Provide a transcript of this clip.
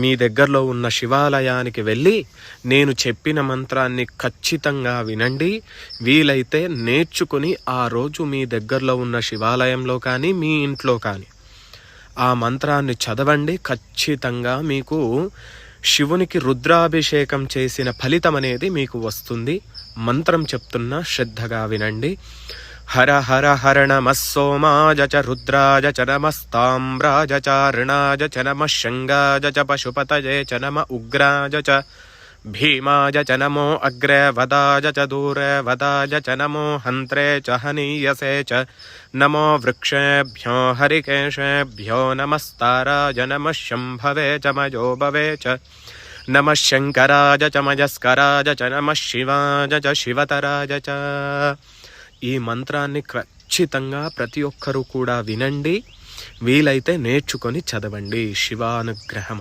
మీ దగ్గరలో ఉన్న శివాలయానికి వెళ్ళి నేను చెప్పిన మంత్రాన్ని ఖచ్చితంగా వినండి. వీలైతే నేర్చుకుని ఆ రోజు మీ దగ్గరలో ఉన్న శివాలయంలో కానీ మీ ఇంట్లో కానీ ఆ మంత్రాన్ని చదవండి. ఖచ్చితంగా మీకు శివునికి రుద్రాభిషేకం చేసిన ఫలితం అనేది మీకు వస్తుంది. మంత్రం చెప్తున్నా శ్రద్ధగా వినండి. హర హర హర నమః సోమాయ చ రుద్రాయ చ నమస్తామ్రాయ చ రుణాయ చ నమః శంగాయ చ పశుపతయే చ నమః ఉగ్రాయ చ భీమాయ చ నమో అగ్రే వదాయ చ దూరే వదాయ చ నమో హంత్రే చ హనీయసే చ నమో వృక్షేభ్యో హరికేశేభ్యో నమస్తారాయ నమః శంభవే చ మయోభవే చ నమః శంకరాయ చ మయస్కరాయ చ నమః శివాయ చ శివతరాయ చ. ఈ మంత్రాన్ని ఖచ్చితంగా ప్రతి ఒక్కరూ కూడా వినండి. వీలైతే నేర్చుకొని చదవండి. శివానుగ్రహం.